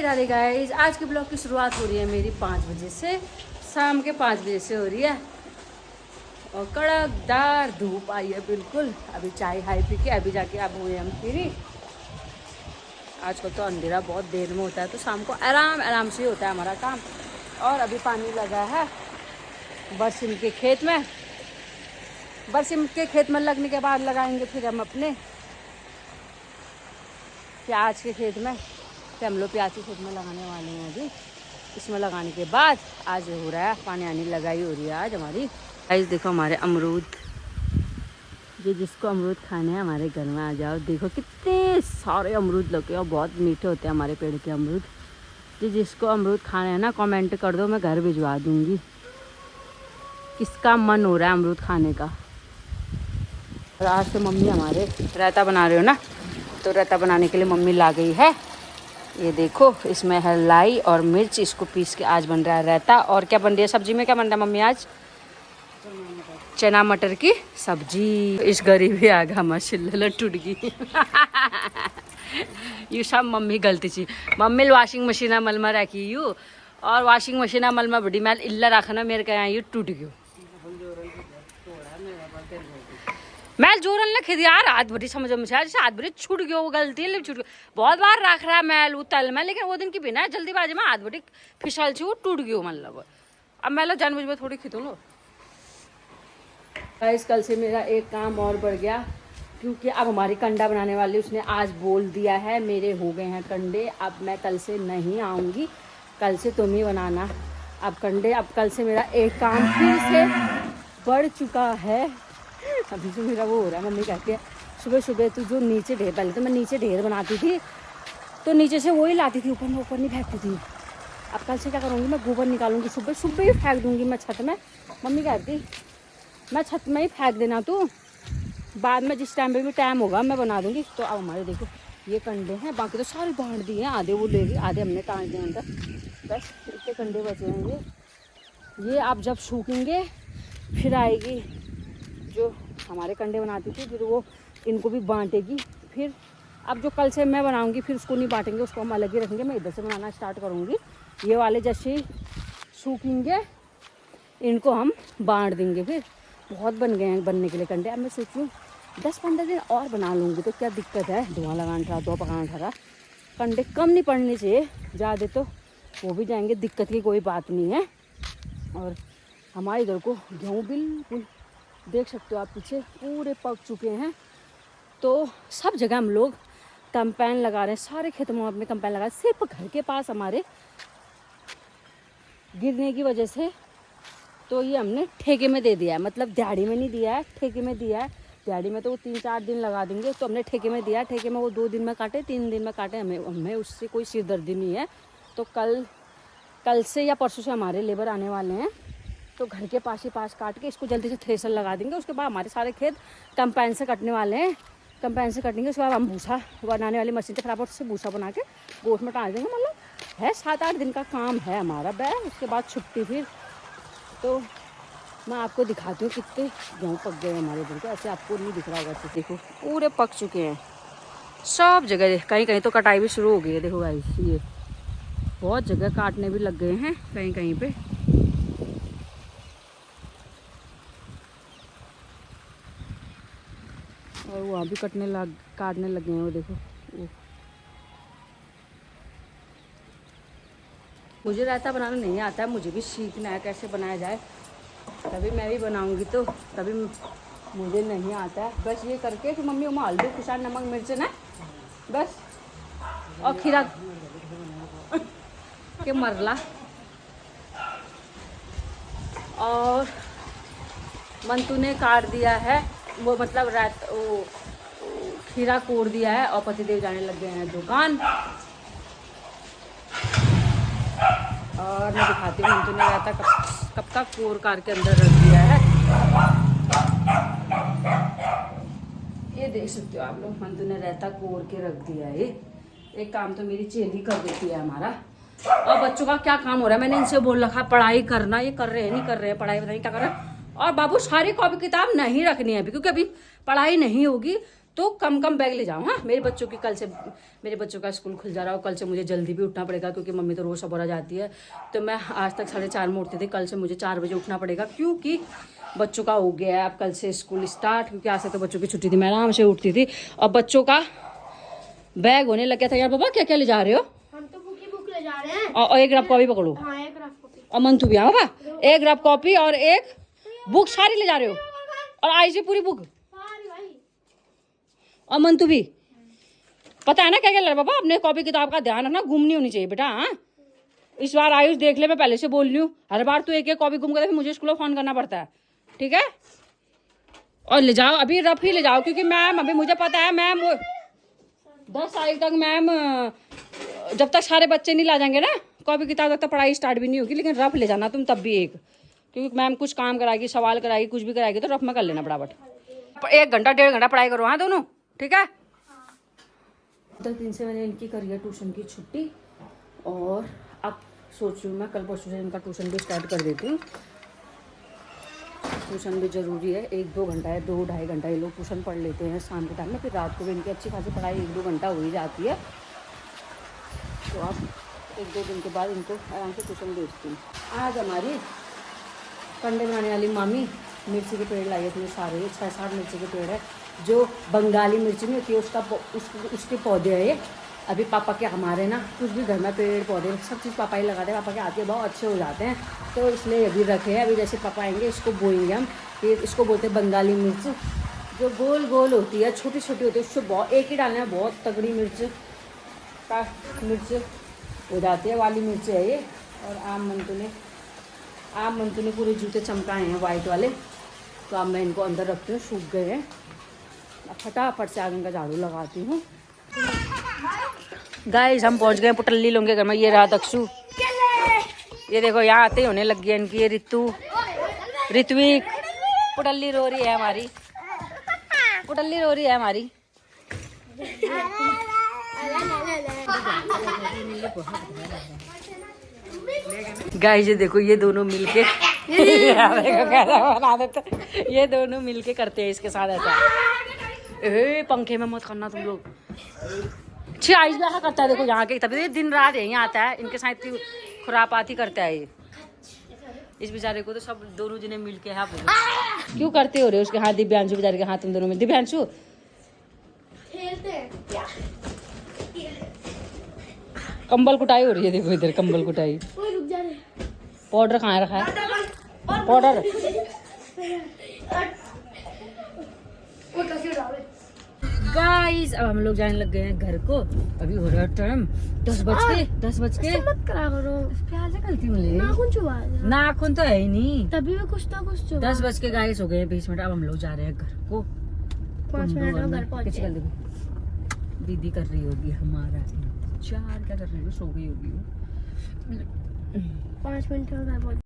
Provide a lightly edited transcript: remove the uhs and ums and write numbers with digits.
Radhe guys, आज के blog की शुरुआत हो रही है मेरी 5 बजे से, शाम के 5 बजे से हो रही है। और कड़कदार धूप आई है बिल्कुल। अभी चाय हाई पी के अभी जाके अब हुए हम फ्री। आजकल तो अंधेरा बहुत देर में होता है, तो शाम को आराम आराम से होता है हमारा काम। और अभी पानी लगा है बरसिम के खेत में। बरसिम के खेत में लगने के बाद लगाएंगे फिर हम अपने प्याज के खेत में। फिर हम लोग प्याज के खेत में लगाने वाले हैं अभी। इसमें लगाने के बाद आज हो रहा है पानी आनी लगाई हो रही है आज हमारी। गाइस देखो हमारे अमरूद, ये जिसको अमरूद खाने हैं हमारे घर में आ जाओ। देखो कितने सारे अमरूद लगे और बहुत मीठे होते हैं हमारे पेड़ के अमरूद। ये जिसको अमरूद खाने हैं ना कमेंट कर दो, मैं घर भिजवा दूँगी। किसका मन हो रहा है अमरूद खाने का। और आज तो मम्मी हमारे रायता बना रहे हो ना, तो रायता बनाने के लिए मम्मी ला गई है। ये देखो इसमें है लाई और मिर्च, इसको पीस के आज बन रहा है रायता। और क्या बन रही है सब्जी में, क्या बन रहा है मम्मी आज? चना मटर की सब्जी। इस गरीबी आ गया मशीन टूट गई। ये सब मम्मी गलती थी। मम्मी वाशिंग मशीन मल में रखी यू, और वाशिंग मशीन मल में बड़ी मैल इल्ला रखना मेरे कहा यू टूट गयो। मैल जोरन ना खिद यार हाथ भरी समझ में जैसे हाथ भरी छूट गयो, वो गलती है छूट गयो। बहुत बार रख रहा है मैल तल में, लेकिन वो दिन की बिना जल्दीबाजी में हाथ भरी फिसल छी वो टूट गयो। मतलब अब मैं लो जानबूझ में थोड़ी खिदू लो। गाइस कल से मेरा एक काम और बढ़ गया, क्योंकि अब हमारी कंडा बनाने वाली उसने आज बोल दिया है मेरे हो गए हैं कंडे, अब मैं कल से नहीं आऊँगी, कल से तुम ही बनाना अब कंडे। अब कल से मेरा एक काम फिर से बढ़ चुका है। अभी जो मेरा वो हो रहा है, मम्मी कहती है सुबह सुबह तू जो नीचे ढेर, पहले तो मैं नीचे ढेर बनाती थी तो नीचे से वही लाती थी, ऊपर में ऊपर नहीं फेंकती थी। अब कल से क्या करूँगी, मैं गोबर निकालूंगी, सुबह सुबह ही फेंक दूँगी मैं छत में। मम्मी कहती मैं छत में ही फेंक देना तू, बाद में जिस टाइम पे भी टाइम होगा मैं बना दूँगी। तो अब हमारे देखो ये कंडे हैं, बाकी तो सारे बांट दिए हैं, आधे वो ले गए आधे हमने टाँग दिए अंदर। बस इतने कंडे बचे हैं ये आप जब सूखेंगे फिर आएगी जो हमारे कंडे बनाती थी, फिर वो इनको भी बांटेगी। फिर अब जो कल से मैं बनाऊंगी फिर उसको नहीं बांटेंगे, उसको हम अलग ही रखेंगे। मैं इधर से बनाना स्टार्ट करूंगी, ये वाले जैसे सूखेंगे इनको हम बांट देंगे। फिर बहुत बन गए हैं बनने के लिए कंडे। अब मैं सोच रही हूँ 10-15 दिन और बना लूँगी, तो क्या दिक्कत है, धुआं लगाना था दो पकाना था। कंडे कम नहीं पड़ने चाहिए, ज़्यादा तो वो भी जाएंगे, दिक्कत की कोई बात नहीं है। और हमारे इधर को गेहूँ बिल्कुल देख सकते हो आप, पीछे पूरे पक चुके हैं। तो सब जगह हम लोग कैंपेन लगा रहे हैं, सारे खेतों में अपने कैंपेन लगा रहे हैं। सिर्फ घर के पास हमारे गिरने की वजह से तो ये हमने ठेके में दे दिया है, मतलब दिहाड़ी में नहीं दिया है, ठेके में दिया है। दिहाड़ी में तो वो 3-4 दिन लगा देंगे, तो हमने ठेके में दिया है। ठेके में वो 2 दिन में काटे 3 दिन में काटे, हमें उससे कोई सिरदर्दी नहीं है। तो कल से या परसों से हमारे लेबर आने वाले हैं, तो घर के पास ही पास काट के इसको जल्दी से थ्रेसर लगा देंगे। उसके बाद हमारे सारे खेत कंपाइन से कटने वाले हैं, कंपाइन से कटेंगे। उसके बाद हम भूसा बनाने वाली मशीन से फटाफट से भूसा बना के गोश में डाल देंगे। मतलब है 7-8 दिन का काम है हमारा बैग, उसके बाद छुट्टी। फिर तो मैं आपको दिखाती हूँ कितने गेहूँ पक गए हमारे इधर के। ऐसे आपको नहीं दिख रहा होगा, ऐसे देखो पूरे पक चुके हैं सब जगह। कहीं कहीं तो कटाई भी शुरू हो गई है, देखो गाइस ये बहुत जगह काटने भी लग गए हैं कहीं कहीं पे। और वहाँ भी काटने लगे हैं वो देखो वो। मुझे रायता बनाना नहीं आता है, मुझे भी सीखना है कैसे बनाया जाए, तभी मैं भी बनाऊंगी। तो तभी मुझे नहीं आता है, बस ये करके कि मम्मी वहाँ हल्दी कुछ नमक मिर्च ना बस, और खीरा के मरला और मंतू ने काट दिया है वो, मतलब रात वो खीरा कोड़ दिया है। और पतिदेव जाने लग गए हैं दुकान। और मैं दिखाती हूँ मंतू ने रायता कब का कोड़ के अंदर रख दिया है। ये देख सकते हो आप लोग, मंतू ने रायता कोड़ के रख दिया है। एक काम तो मेरी चेली कर देती है हमारा। और बच्चों का क्या काम हो रहा है, मैंने इनसे बोल रखा पढ़ाई करना, ये कर रहे हैं नहीं कर रहे हैं, पढ़ाई बताइए क्या कर रहे हैं। और बाबू सारी कॉपी किताब नहीं रखनी है अभी, क्योंकि अभी पढ़ाई नहीं होगी तो कम कम बैग ले जाओ। हाँ, मेरे बच्चों की कल से, मेरे बच्चों का स्कूल खुल जा रहा है और कल से मुझे जल्दी भी उठना पड़ेगा क्योंकि मम्मी तो रोज सबोरा जाती है। तो मैं आज तक 4:30 में उठती थी, कल से मुझे 4 बजे उठना पड़ेगा क्योंकि बच्चों का हो गया है अब कल से स्कूल स्टार्ट। क्योंकि आज से तो बच्चों की छुट्टी थी, मैं आराम से उठती थी। और बच्चों का बैग होने लग गया था। यार बाबा क्या क्या ले जा रहे हो? हम तो बुक ले जा रहे हैं। और एक रफ कॉपी पकड़ो। हाँ, एक रफ कॉपी। और मंथू भी, हाँ बाबा, एक रफ कॉपी और एक बुक सारी ले जा रहे हो? और आईजी पूरी बुक? और मंतु भी? पता है ना क्या क्या लड़ बाबा, अपने कॉपी किताब का ध्यान रखना, गुम नहीं होनी चाहिए बेटा। हाँ, इस बार आयुष देख ले, मैं पहले से बोल रही हूँ, हर बार तू एक एक कॉपी गुम कर फिर मुझे स्कूल में फोन करना पड़ता है, ठीक है? और ले जाओ, अभी रफ ही ले जाओ क्योंकि मैम, अभी मुझे पता है मैम 10 तारीख तक मैम, जब तक सारे बच्चे नहीं ला जाएंगे ना कॉपी किताब तक तो पढ़ाई स्टार्ट भी नहीं होगी। लेकिन रफ ले जाना तुम तब भी एक, क्योंकि मैम कुछ काम कराएगी, सवाल कराएगी, कुछ भी कराएगी तो रफ में कर लेना फटाफट। 1 घंटा 1.5 घंटा पढ़ाई करो हाँ दोनों, ठीक है? 10 दिन से मैंने इनकी करी है ट्यूशन की छुट्टी और अब सोच रही हूँ मैं कल परसों से इनका ट्यूशन भी स्टार्ट कर देती हूँ। ट्यूशन भी ज़रूरी है, 1-2 घंटा है, 2-2.5 घंटा ये लोग ट्यूशन पढ़ लेते हैं शाम के टाइम में, फिर रात को भी इनकी अच्छी खासी पढ़ाई 1-2 घंटा हो ही जाती है। तो अब 1-2 दिन के बाद इनको आराम से ट्यूशन भेजती हूँ। आज हमारी कंडे बनाने वाली मामी मिर्ची के पेड़ लाई है इतने सारे, 6-7 मिर्ची के पेड़ है, जो बंगाली मिर्ची नहीं होती है उसके पौधे है ये। अभी पापा के हमारे ना कुछ भी घर में पेड़ पौधे सब चीज़ पापा ही लगाते हैं, पापा के आते हैं बहुत अच्छे हो जाते हैं, तो इसलिए अभी रखे हैं। अभी जैसे पापा आएंगे इसको बोएंगे हम, ये इसको बोलते हैं बंगाली मिर्च, जो गोल गोल होती है, छोटी छोटी होती है, उससे बहुत एक ही डालना है, बहुत तगड़ी मिर्च हो जाती है वाली मिर्च है ये। और आम मंतु ने पूरे जूते चमकाए हैं वाइट वाले, तो अब मैं इनको अंदर रखती हूँ, सूख गए हैं। अब फटाफट से आगे इनका झाड़ू लगाती हूँ। गाइस हम पहुँच गए पुटल्ली लोगों के घर में, ये रहा दक्षु, ये देखो यहाँ आते ही होने लग गया इनकी, ये ऋत्विक, पुटल्ली रो रही है हमारी, पुटल्ली रो रही है हमारी। गाइस ये देखो ये दोनों मिलके बना देते, ये दोनों मिलके करते हैं इसके साथ ऐसा। पंखे में मत करना तुम लोग। आइस भी ऐसा करता है, देखो यहाँ के, तभी दिन रात यहीं आता है, इनके साथ इतनी खुरापाती करता है ये। इस बेचारे को तो सब दोनों जने मिलके है। क्यों करते हो रहे उसके हाथ, दिव्यांशु बेचारे के हाथ तुम दोनों में। दिव्यांशु कंबल कुटाई हो रही है, देखो इधर कंबल कुटाई। पाउडर कहाँ रखा है पाउडर? गाइस अब हम लोग जाने लग गए हैं घर को। अभी हो रहा है टाइम 10 बज के। मत करा करो, प्यार से गलती मिली, नाखून चुबा, नाखून तो है ही नहीं, तभी भी कुछ ना कुछ चुबा। 10 बज के गाइस हो गए 20 मिनट। अब हम लोग जा रहे हैं घर को। 5 मिनट में घर पहुंचे। दीदी कर रही होगी हमारा इंतजार, क्या कर रही हो, सो गई होगी वो। 5 मिनट में घर पहुंचे।